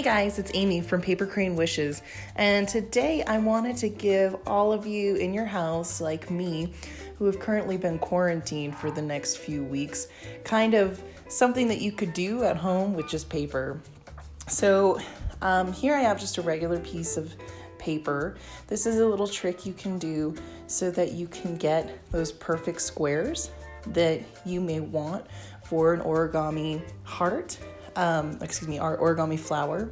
guys, it's Amy from Paper Crane Wishes, and today I wanted to give all of you in your house, like me, who have currently been quarantined for the next few weeks, kind of something that you could do at home with just paper. So here I have just a regular piece of paper. This is a little trick you can do so that you can get those perfect squares that you may want for an origami heart. Our origami flower.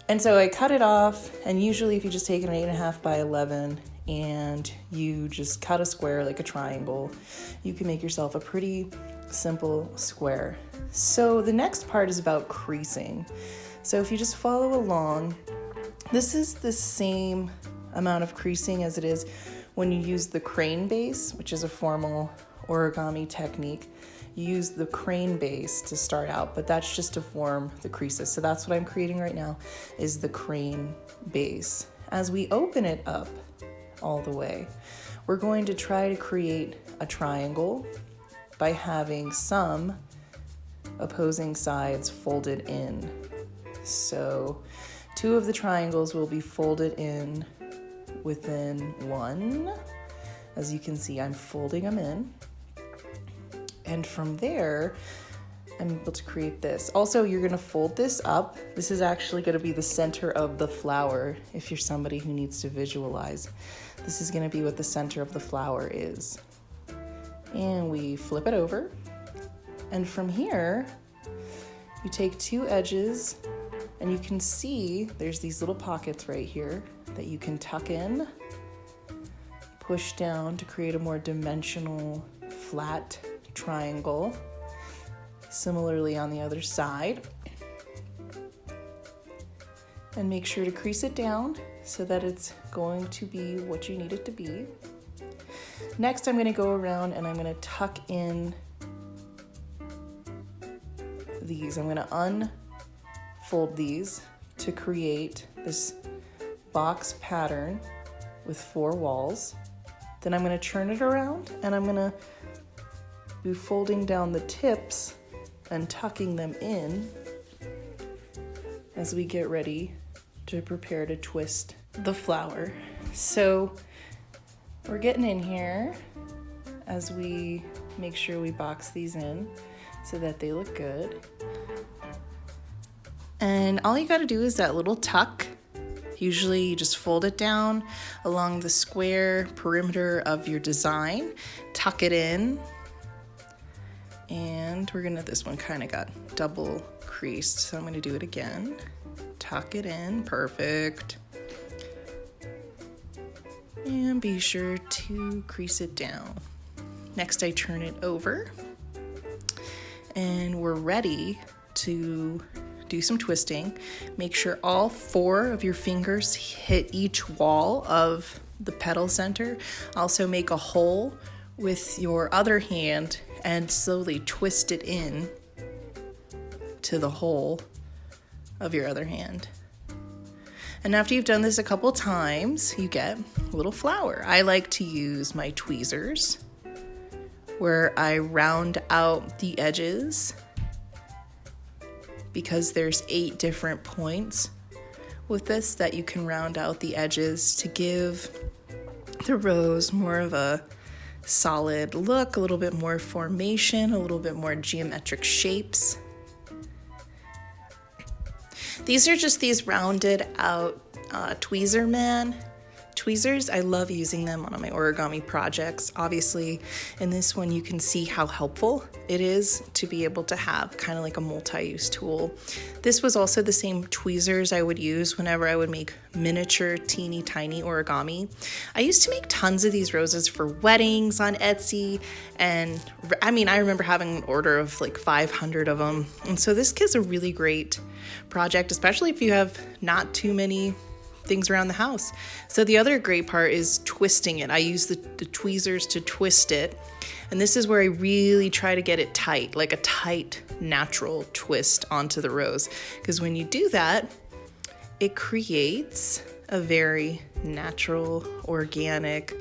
And so I cut it off, and usually if you just take an 8.5 by 11 and you just cut a square like a triangle, you can make yourself a pretty simple square. So the next part is about creasing. So if you just follow along, this is the same amount of creasing as it is when you use the crane base, which is a formal origami technique. You use the crane base to start out, but that's just to form the creases. So that's what I'm creating right now, is the crane base. As we open it up all the way, we're going to try to create a triangle by having some opposing sides folded in. So 2 of the triangles will be folded in within one. As you can see, I'm folding them in. And from there, I'm able to create this. Also, you're gonna fold this up. This is actually gonna be the center of the flower if you're somebody who needs to visualize. This is gonna be what the center of the flower is. And we flip it over. And from here, you take 2 edges, and you can see there's these little pockets right here that you can tuck in, push down to create a more dimensional, flat triangle. Similarly on the other side. And make sure to crease it down so that it's going to be what you need it to be. Next, I'm going to go around and I'm going to tuck in these. I'm going to unfold these to create this box pattern with 4 walls. Then I'm going to turn it around and I'm going to be folding down the tips and tucking them in as we get ready to prepare to twist the flower. So we're getting in here as we make sure we box these in so that they look good. And all you gotta do is that little tuck. Usually you just fold it down along the square perimeter of your design, tuck it in, and this one kind of got double creased, so I'm gonna do it again. Tuck it in, perfect. And be sure to crease it down. Next, I turn it over, and we're ready to do some twisting. Make sure all 4 of your fingers hit each wall of the petal center. Also make a hole with your other hand and slowly twist it in to the hole of your other hand. And after you've done this a couple times, you get a little flower. I like to use my tweezers where I round out the edges because there's 8 different points with this that you can round out the edges to give the rose more of a solid look, a little bit more formation, a little bit more geometric shapes. These are just these rounded out tweezer man tweezers. I love using them on my origami projects. Obviously, in this one, you can see how helpful it is to be able to have kind of like a multi-use tool. This was also the same tweezers I would use whenever I would make miniature, teeny tiny origami. I used to make tons of these roses for weddings on Etsy, and I remember having an order of like 500 of them. And so this is a really great project, especially if you have not too many things around the house. So the other great part is twisting it. I use the tweezers to twist it. And this is where I really try to get it tight, like a tight, natural twist onto the rose. Because when you do that, it creates a very natural, organic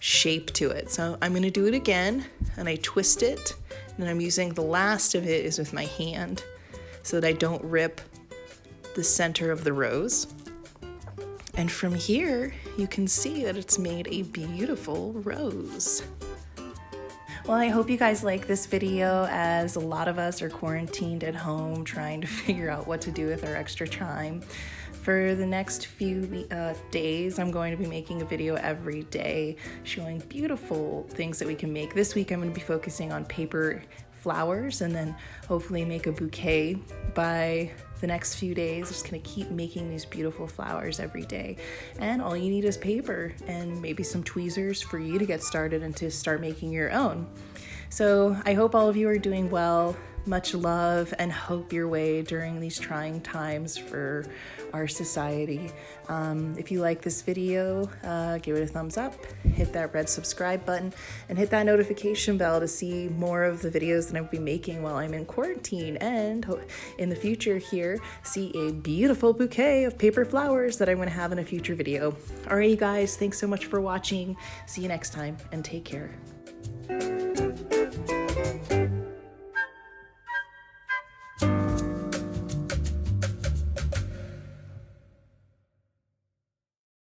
shape to it. So I'm going to do it again, and I twist it, and I'm using the last of it is with my hand so that I don't rip the center of the rose. And from here, you can see that it's made a beautiful rose. Well, I hope you guys like this video, as a lot of us are quarantined at home trying to figure out what to do with our extra time. For the next few days, I'm going to be making a video every day showing beautiful things that we can make. This week, I'm going to be focusing on paper flowers and then hopefully make a bouquet by the next few days. Just gonna keep making these beautiful flowers every day. And all you need is paper and maybe some tweezers for you to get started and to start making your own. So I hope all of you are doing well. Much love and hope your way during these trying times for our society. If you like this video, give it a thumbs up, hit that red subscribe button, and hit that notification bell to see more of the videos that I'll be making while I'm in quarantine, and in the future here, see a beautiful bouquet of paper flowers that I'm gonna have in a future video. All right, you guys, thanks so much for watching. See you next time, and take care.